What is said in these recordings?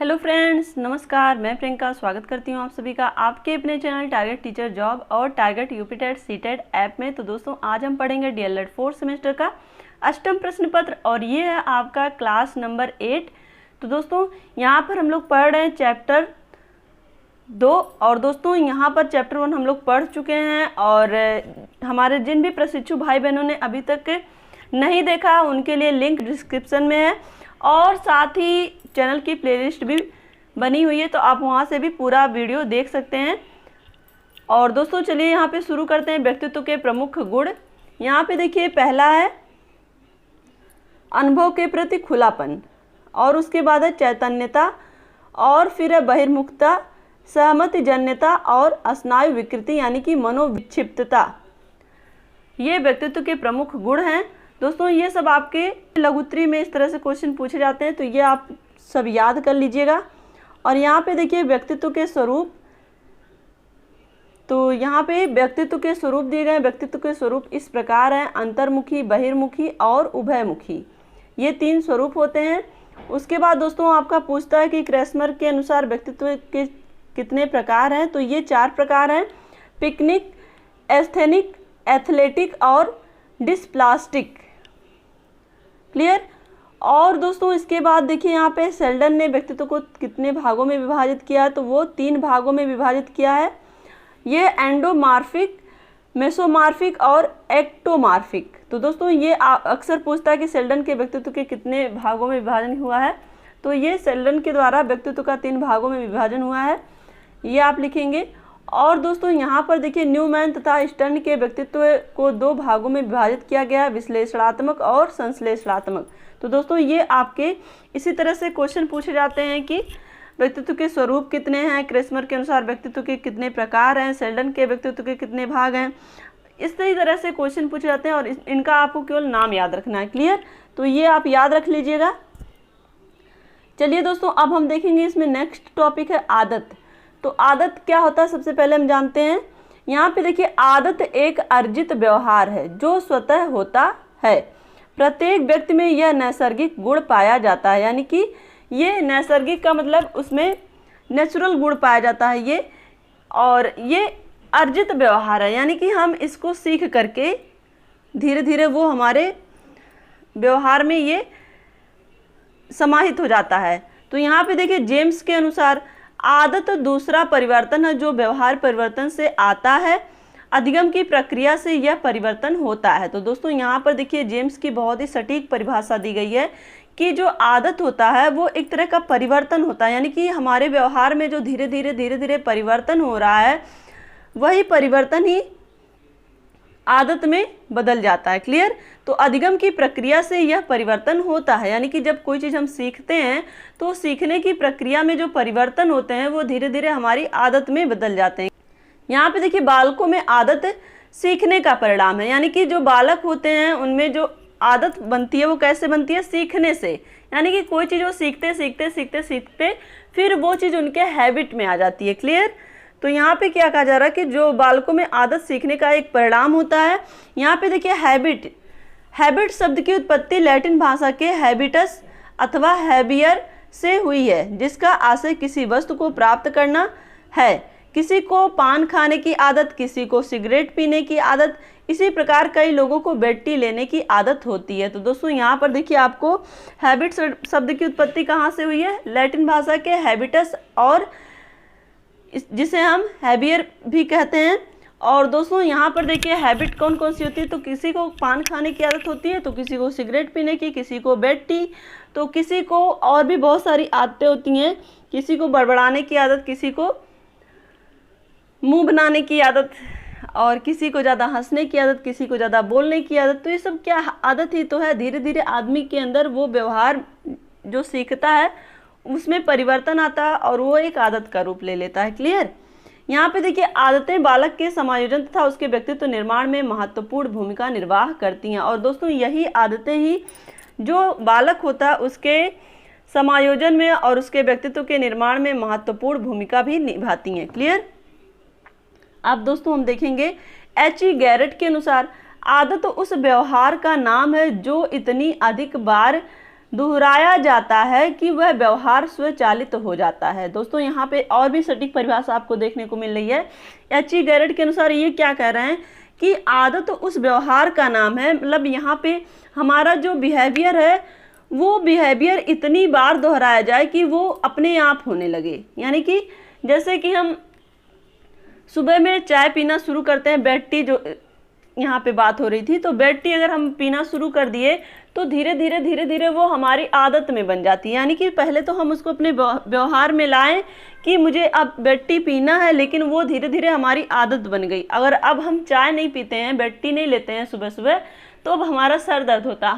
Hello friends, नमस्कार। मैं प्रियंका स्वागत करती हूँ आप सभी का आपके अपने चैनल टारगेट टीचर जॉब और टारगेट यूपीटेट सीटेट ऐप में। तो दोस्तों आज हम पढ़ेंगे डीएलएड 4th सेमेस्टर का अष्टम प्रश्न पत्र और ये है आपका क्लास नंबर 8। तो दोस्तों यहाँ पर हम लोग पढ़ रहे हैं चैप्टर 2 और दोस्तों यहाँ पर चैप्टर 1 हम लोग पढ़ चुके हैं। और हमारे जिन भी प्रशिक्षु भाई बहनों ने अभी तक नहीं देखा उनके लिए लिंक डिस्क्रिप्शन में है और साथ ही चैनल की प्लेलिस्ट भी बनी हुई है, तो आप वहां से भी पूरा वीडियो देख सकते हैं। और दोस्तों चलिए यहाँ पे शुरू करते हैं व्यक्तित्व के प्रमुख गुण। यहाँ पे देखिए पहला है अनुभव के प्रति खुलापन, और उसके बाद है चैतन्यता, और फिर है बहिर्मुखता, सहमति जन्यता और स्नायु विकृति यानी कि मनोविक्षिप्तता। ये व्यक्तित्व के प्रमुख गुण हैं। दोस्तों ये सब आपके लघुत्तरी में इस तरह से क्वेश्चन पूछे जाते हैं, तो ये आप सब याद कर लीजिएगा। और यहाँ पे देखिए व्यक्तित्व के स्वरूप, तो यहाँ पे व्यक्तित्व के स्वरूप दिए गए। व्यक्तित्व के स्वरूप इस प्रकार हैं: अंतर्मुखी, बहिर्मुखी और उभयमुखी। ये 3 स्वरूप होते हैं। उसके बाद दोस्तों आपका पूछता है कि क्रेस्मर के अनुसार व्यक्तित्व के कितने प्रकार हैं, तो ये 4 प्रकार हैं: पिकनिक, एस्थेनिक, एथलेटिक और डिस्प्लास्टिक। क्लियर। और दोस्तों इसके बाद देखिए यहाँ पे सेल्डन ने व्यक्तित्व को कितने भागों में विभाजित किया है, तो वो 3 भागों में विभाजित किया है। ये एंडोमार्फिक, मेसोमार्फिक और एक्टोमार्फिक। तो दोस्तों ये अक्सर पूछता है कि सेल्डन के व्यक्तित्व के कितने भागों में विभाजन हुआ है, तो ये सेल्डन के द्वारा व्यक्तित्व का 3 भागों में विभाजन हुआ है, ये आप लिखेंगे। और दोस्तों यहाँ पर देखिए न्यूमैन तथा स्टर्न के व्यक्तित्व को 2 भागों में विभाजित किया गया है, विश्लेषणात्मक और संश्लेषणात्मक। तो दोस्तों ये आपके इसी तरह से क्वेश्चन पूछे जाते हैं कि व्यक्तित्व के स्वरूप कितने हैं, क्रेस्मर के अनुसार व्यक्तित्व के कितने प्रकार हैं, सेल्डन के व्यक्तित्व के कितने भाग हैं। इस तरह से क्वेश्चन पूछे जाते हैं और इनका आपको केवल नाम याद रखना है। क्लियर। तो ये आप याद रख लीजिएगा। चलिए दोस्तों अब हम देखेंगे इसमें नेक्स्ट टॉपिक है आदत। तो आदत क्या होता है सबसे पहले हम जानते हैं। यहाँ पे देखिए आदत एक अर्जित व्यवहार है जो स्वतः होता है। प्रत्येक व्यक्ति में यह नैसर्गिक गुण पाया जाता है, यानी कि ये नैसर्गिक का मतलब उसमें नेचुरल गुण पाया जाता है ये, और ये अर्जित व्यवहार है, यानी कि हम इसको सीख करके धीरे धीरे वो हमारे व्यवहार में ये समाहित हो जाता है। तो यहाँ पे देखिए जेम्स के अनुसार आदत दूसरा परिवर्तन है जो व्यवहार परिवर्तन से आता है, अधिगम की प्रक्रिया से यह परिवर्तन होता है। तो दोस्तों यहाँ पर देखिए जेम्स की बहुत ही सटीक परिभाषा दी गई है कि जो आदत होता है वो एक तरह का परिवर्तन होता है, यानी कि हमारे व्यवहार में जो धीरे धीरे परिवर्तन हो रहा है वही परिवर्तन ही आदत में बदल जाता है। क्लियर। तो अधिगम की प्रक्रिया से यह परिवर्तन होता है, यानी कि जब कोई चीज़ हम सीखते हैं तो सीखने की प्रक्रिया में जो परिवर्तन होते हैं वो धीरे धीरे हमारी आदत में बदल जाते हैं। यहाँ पे देखिए बालकों में आदत सीखने का परिणाम है, यानी कि जो बालक होते हैं उनमें जो आदत बनती है वो कैसे बनती है, सीखने से। यानी कि कोई चीज़ वो सीखते फिर वो चीज़ उनके हैबिट में आ जाती है। क्लियर। तो यहाँ पे क्या कहा जा रहा है कि जो बालकों में आदत सीखने का एक परिणाम होता है। यहाँ पे देखिए हैबिट शब्द की उत्पत्ति लैटिन भाषा के हैबिटस अथवा हैबियर से हुई है, जिसका आशय किसी वस्तु को प्राप्त करना है। किसी को पान खाने की आदत, किसी को सिगरेट पीने की आदत, इसी प्रकार कई लोगों को बेड टी लेने की आदत होती है। तो दोस्तों यहाँ पर देखिए आपको हैबिट शब्द की उत्पत्ति कहाँ से हुई है, लैटिन भाषा के हैबिटस, और जिसे हम हैबियर भी कहते हैं। और दोस्तों यहाँ पर देखिए हैबिट कौन कौन सी होती है, तो किसी को पान खाने की आदत होती है, तो किसी को सिगरेट पीने की, किसी को बेड टी, तो किसी को और भी बहुत सारी आदतें होती हैं, किसी को बड़बड़ाने की आदत, किसी को मुंह बनाने की आदत, और किसी को ज़्यादा हंसने की आदत, किसी को ज़्यादा बोलने की आदत। तो ये सब क्या आदत ही तो है। धीरे धीरे आदमी के अंदर वो व्यवहार जो सीखता है उसमें परिवर्तन आता है और वो एक आदत का रूप ले लेता है। क्लियर। यहाँ पे देखिए आदतें बालक के समायोजन तथा उसके व्यक्तित्व निर्माण में महत्वपूर्ण भूमिका निर्वाह करती हैं। और दोस्तों यही आदतें ही जो बालक होता है उसके समायोजन में और उसके व्यक्तित्व के निर्माण में महत्वपूर्ण भूमिका भी निभाती हैं। क्लियर। अब दोस्तों हम देखेंगे H.E. गैरेट के अनुसार आदत उस व्यवहार का नाम है जो इतनी अधिक बार दोहराया जाता है कि वह व्यवहार स्वचालित हो जाता है। दोस्तों यहाँ पे और भी सटीक परिभाषा आपको देखने को मिल रही है। एच.ई. गैरेट के अनुसार ये क्या कह रहे हैं कि आदत उस व्यवहार का नाम है, मतलब यहाँ पे हमारा जो बिहेवियर है वो बिहेवियर इतनी बार दोहराया जाए कि वो अपने आप होने लगे। यानी कि जैसे कि हम सुबह में चाय पीना शुरू करते हैं, बेड टी जो यहाँ पे बात हो रही थी, तो बेड टी अगर हम पीना शुरू कर दिए तो धीरे धीरे वो हमारी आदत में बन जाती है। यानी कि पहले तो हम उसको अपने व्यवहार में लाएं कि मुझे अब बेड टी पीना है, लेकिन वो धीरे धीरे हमारी आदत बन गई। अगर अब हम चाय नहीं पीते हैं, बेड टी नहीं लेते हैं सुबह सुबह, तो अब हमारा सर दर्द होता है,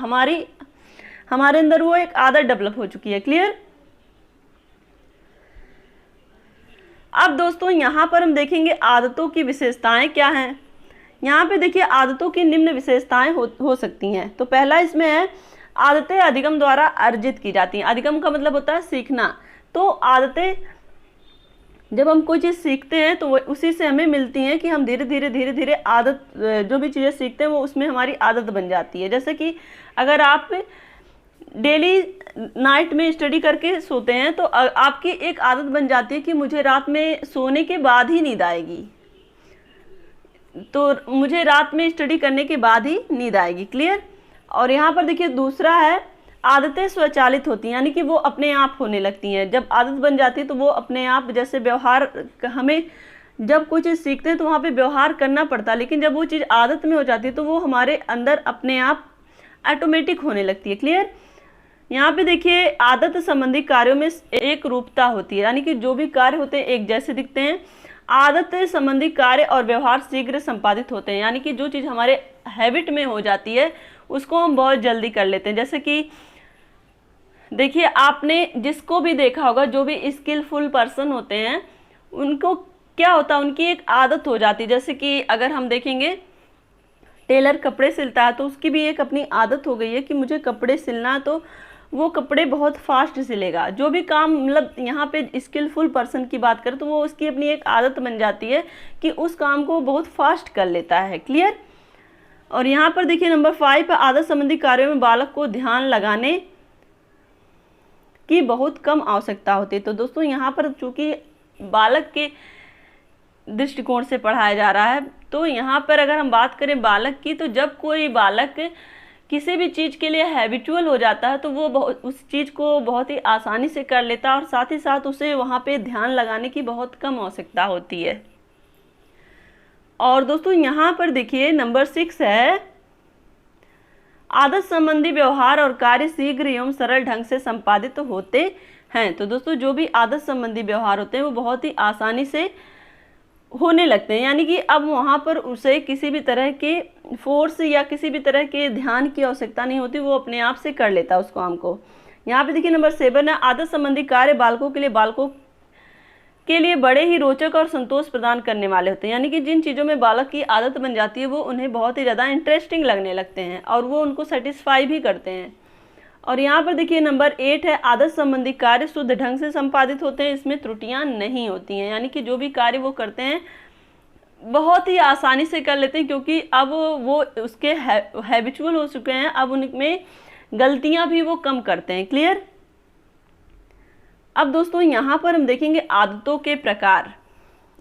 हमारे अंदर वो एक आदत डेवलप हो चुकी है। क्लियर। अब दोस्तों यहाँ पर हम देखेंगे आदतों की विशेषताएं क्या हैं। यहाँ पे देखिए आदतों की निम्न विशेषताएं हो सकती हैं। तो पहला इसमें है आदतें अधिगम द्वारा अर्जित की जाती हैं। अधिगम का मतलब होता है सीखना। तो आदतें जब हम कोई चीज़ सीखते हैं तो उसी से हमें मिलती हैं कि हम धीरे धीरे आदत, जो भी चीज़ें सीखते हैं वो उसमें हमारी आदत बन जाती है। जैसे कि अगर आप डेली नाइट में स्टडी करके सोते हैं तो आपकी एक आदत बन जाती है कि मुझे रात में सोने के बाद ही नींद आएगी, तो मुझे रात में स्टडी करने के बाद ही नींद आएगी। क्लियर। और यहाँ पर देखिए दूसरा है आदतें स्वचालित होती हैं, यानी कि वो अपने आप होने लगती हैं। जब आदत बन जाती है तो वो अपने आप, जैसे व्यवहार, हमें जब कोई चीज़ सीखते हैं तो वहाँ पे व्यवहार करना पड़ता है, लेकिन जब वो चीज़ आदत में हो जाती है तो वो हमारे अंदर अपने आप ऑटोमेटिक होने लगती है। क्लियर। यहाँ पे देखिए आदत संबंधी कार्यों में एक रूपता होती है, यानी कि जो भी कार्य होते हैं एक जैसे दिखते हैं। आदत संबंधी कार्य और व्यवहार शीघ्र संपादित होते हैं, यानी कि जो चीज़ हमारे हैबिट में हो जाती है उसको हम बहुत जल्दी कर लेते हैं। जैसे कि देखिए आपने जिसको भी देखा होगा, जो भी स्किलफुल पर्सन होते हैं उनको क्या होता है, उनकी एक आदत हो जाती है। जैसे कि अगर हम देखेंगे टेलर कपड़े सिलता है तो उसकी भी एक अपनी आदत हो गई है कि मुझे कपड़े सिलना है, तो वो कपड़े बहुत फास्ट सिलेगा। जो भी काम, मतलब यहाँ पे स्किलफुल पर्सन की बात करें तो वो उसकी अपनी एक आदत बन जाती है कि उस काम को बहुत फास्ट कर लेता है। क्लियर। और यहाँ पर देखिए नंबर 5 है आदत संबंधी कार्यों में बालक को ध्यान लगाने की बहुत कम आवश्यकता होती है। तो दोस्तों यहाँ पर चूंकि बालक के दृष्टिकोण से पढ़ाया जा रहा है, तो यहाँ पर अगर हम बात करें बालक की, तो जब कोई बालक किसी भी चीज़ के लिए हैबिचुअल हो जाता है तो वो उस चीज़ को बहुत ही आसानी से कर लेता है, और साथ ही साथ उसे वहाँ पे ध्यान लगाने की बहुत कम आवश्यकता होती है। और दोस्तों यहाँ पर देखिए नंबर 6 है आदत संबंधी व्यवहार और कार्य शीघ्र एवं सरल ढंग से संपादित होते हैं। तो दोस्तों जो भी आदत संबंधी व्यवहार होते हैं वो बहुत ही आसानी से होने लगते हैं, यानी कि अब वहाँ पर उसे किसी भी तरह के फोर्स या किसी भी तरह के ध्यान की आवश्यकता नहीं होती, वो अपने आप से कर लेता है उस काम को। यहाँ पे देखिए नंबर 7 है आदत संबंधी कार्य बालकों के लिए बड़े ही रोचक और संतोष प्रदान करने वाले होते हैं, यानी कि जिन चीज़ों में बालक की आदत बन जाती है वो उन्हें बहुत ही ज़्यादा इंटरेस्टिंग लगने लगते हैं और वो उनको सेटिस्फाई भी करते हैं। और यहाँ पर देखिए नंबर 8 है आदत संबंधी कार्य शुद्ध ढंग से संपादित होते हैं, इसमें त्रुटियां नहीं होती हैं, यानी कि जो भी कार्य वो करते हैं बहुत ही आसानी से कर लेते हैं, क्योंकि अब वो उसके हैबिचुअल हो चुके हैं, अब उनमें गलतियां भी वो कम करते हैं। क्लियर। अब दोस्तों यहाँ पर हम देखेंगे आदतों के प्रकार।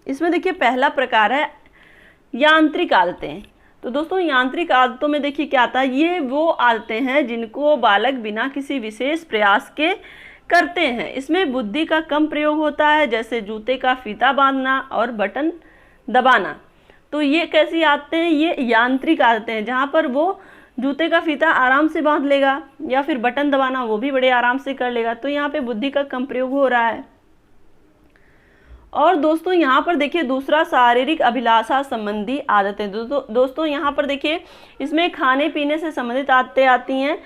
इसमें देखिए पहला प्रकार है यांत्रिक आदतें। तो दोस्तों यांत्रिक आदतों में देखिए क्या आता है, ये वो आदतें हैं जिनको बालक बिना किसी विशेष प्रयास के करते हैं। इसमें बुद्धि का कम प्रयोग होता है, जैसे जूते का फीता बांधना और बटन दबाना। तो ये कैसी आदतें हैं, ये यांत्रिक आदतें हैं, जहाँ पर वो जूते का फीता आराम से बांध लेगा या फिर बटन दबाना वो भी बड़े आराम से कर लेगा। तो यहाँ पे बुद्धि का कम प्रयोग हो रहा है। और दोस्तों यहाँ पर देखिए दूसरा शारीरिक अभिलाषा संबंधी आदतें। दोस्तों यहाँ पर देखिए इसमें खाने पीने से संबंधित आदतें आती हैं,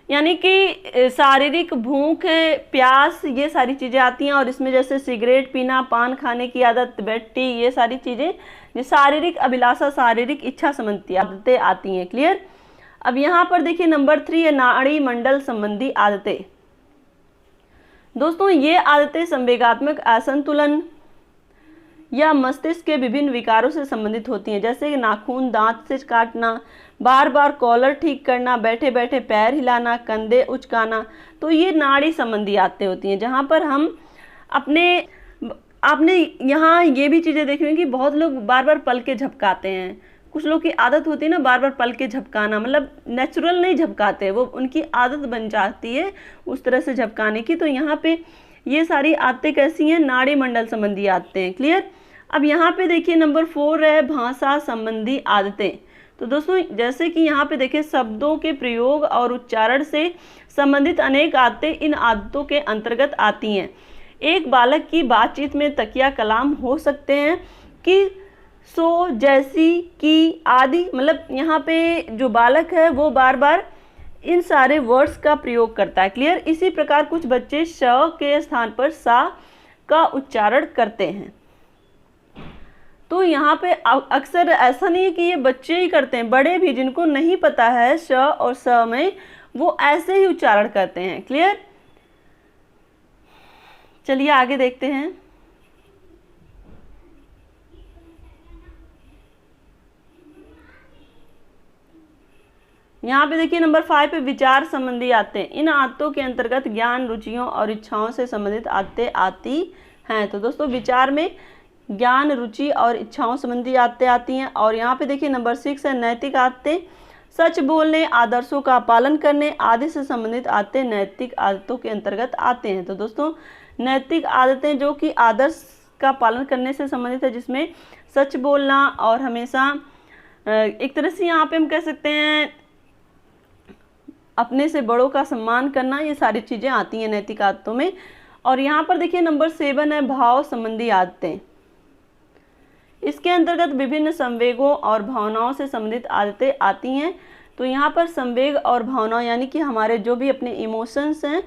यानी कि शारीरिक भूख, प्यास, ये सारी चीज़ें आती हैं। और इसमें जैसे सिगरेट पीना, पान खाने की आदत, बेड टी, ये सारी चीज़ें जो शारीरिक अभिलाषा, शारीरिक इच्छा संबंधी आदतें आती हैं। क्लियर। अब यहाँ पर देखिए नंबर 3 है नाड़ी मंडल संबंधी आदतें। दोस्तों ये आदतें संवेगात्मक असंतुलन या मस्तिष्क के विभिन्न विकारों से संबंधित होती हैं, जैसे कि नाखून, दांत से काटना, बार बार कॉलर ठीक करना, बैठे बैठे पैर हिलाना, कंधे उचकाना। तो ये नाड़ी संबंधी आदतें होती हैं, जहाँ पर हम आपने यहाँ ये भी चीज़ें देखी होंगी कि बहुत लोग बार बार पल के झपकाते हैं। कुछ लोग की आदत होती है ना बार बार पल के झपकाना, मतलब नेचुरल नहीं झपकाते, वो उनकी आदत बन जाती है उस तरह से झपकाने की। तो यहाँ पे ये सारी आदतें कैसी हैं, नाड़ी मंडल संबंधी आदतें हैं। क्लियर। अब यहाँ पे देखिए नंबर 4 है भाषा संबंधी आदतें। तो दोस्तों जैसे कि यहाँ पे देखिए शब्दों के प्रयोग और उच्चारण से संबंधित अनेक आदतें इन आदतों के अंतर्गत आती हैं। एक बालक की बातचीत में तकिया कलाम हो सकते हैं कि, सो, जैसी, की आदि। मतलब यहाँ पे जो बालक है वो बार बार इन सारे वर्ड्स का प्रयोग करता है। क्लियर। इसी प्रकार कुछ बच्चे श के स्थान पर सा का उच्चारण करते हैं। तो यहाँ पे अक्सर ऐसा नहीं है कि ये बच्चे ही करते हैं, बड़े भी जिनको नहीं पता है श और स में, वो ऐसे ही उच्चारण करते हैं। क्लियर। चलिए आगे देखते हैं। यहाँ पे देखिए नंबर 5 पे विचार संबंधी आदतें। इन आदतों के अंतर्गत ज्ञान, रुचियों और इच्छाओं से संबंधित आदतें आती हैं। तो दोस्तों विचार में ज्ञान, रुचि और इच्छाओं संबंधी आदतें आती हैं। और यहाँ पे देखिए नंबर 6 है नैतिक आदतें। सच बोलने, आदर्शों का पालन करने आदि से संबंधित आदतें नैतिक आदतों के अंतर्गत आते हैं। तो दोस्तों नैतिक आदतें जो कि आदर्श का पालन करने से संबंधित है, जिसमें सच बोलना और हमेशा एक तरह से यहाँ पे हम कह सकते हैं अपने से बड़ों का सम्मान करना, ये सारी चीज़ें आती हैं नैतिक आदतों में। और यहाँ पर देखिए नंबर 7 है भाव संबंधी आदतें। इसके अंतर्गत विभिन्न संवेगों और भावनाओं से संबंधित आदतें आती हैं। तो यहाँ पर संवेग और भावनाओं यानी कि हमारे जो भी अपने इमोशंस हैं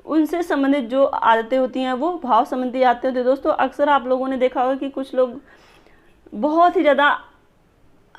उनसे संबंधित जो आदतें होती हैं वो भाव संबंधी आदतें होती हैं। दोस्तों अक्सर आप लोगों ने देखा होगा कि कुछ लोग बहुत ही ज़्यादा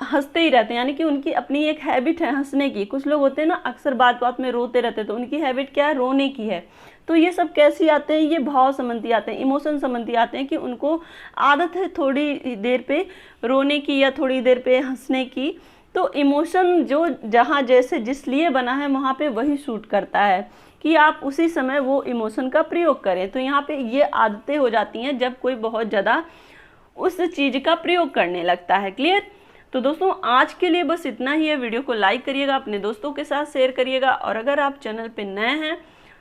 हंसते ही रहते हैं, यानी कि उनकी अपनी एक हैबिट है हंसने की। कुछ लोग होते हैं ना अक्सर बात बात में रोते रहते हैं, तो उनकी हैबिट क्या है, रोने की है। तो ये सब कैसी आते हैं, ये भाव संबंधी आते हैं, इमोशन संबंधी आते हैं कि उनको आदत है थोड़ी देर पे रोने की या थोड़ी देर पे हंसने की। तो इमोशन जो जहाँ जैसे जिस लिए बना है वहाँ पे वही शूट करता है कि आप उसी समय वो इमोशन का प्रयोग करें। तो यहाँ पे ये आदतें हो जाती हैं जब कोई बहुत ज़्यादा उस चीज़ का प्रयोग करने लगता है। क्लियर। तो दोस्तों आज के लिए बस इतना ही है। वीडियो को लाइक करिएगा, अपने दोस्तों के साथ शेयर करिएगा, और अगर आप चैनल पे नए हैं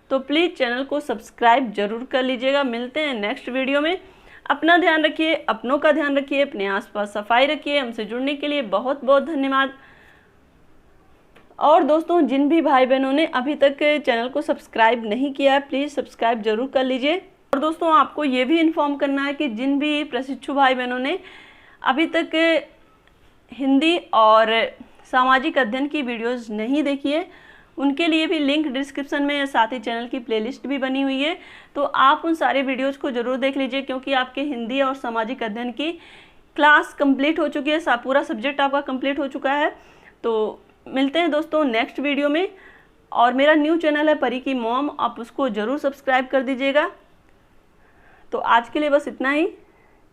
तो प्लीज़ चैनल को सब्सक्राइब जरूर कर लीजिएगा। मिलते हैं नेक्स्ट वीडियो में। अपना ध्यान रखिए, अपनों का ध्यान रखिए, अपने आसपास सफाई रखिए। हमसे जुड़ने के लिए बहुत बहुत धन्यवाद। और दोस्तों जिन भी भाई बहनों ने अभी तक चैनल को सब्सक्राइब नहीं किया है प्लीज़ सब्सक्राइब जरूर कर लीजिए। और दोस्तों आपको ये भी इन्फॉर्म करना है कि जिन भी प्रशिक्षु भाई बहनों ने अभी तक हिंदी और सामाजिक अध्ययन की वीडियोस नहीं देखी है उनके लिए भी लिंक डिस्क्रिप्शन में, साथ ही चैनल की प्लेलिस्ट भी बनी हुई है। तो आप उन सारे वीडियोस को ज़रूर देख लीजिए, क्योंकि आपके हिंदी और सामाजिक अध्ययन की क्लास कंप्लीट हो चुकी है, पूरा सब्जेक्ट आपका कंप्लीट हो चुका है। तो मिलते हैं दोस्तों नेक्स्ट वीडियो में। और मेरा न्यू चैनल है परी की मॉम, आप उसको ज़रूर सब्सक्राइब कर दीजिएगा। तो आज के लिए बस इतना ही।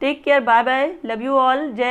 Take care, bye bye, love you all, जय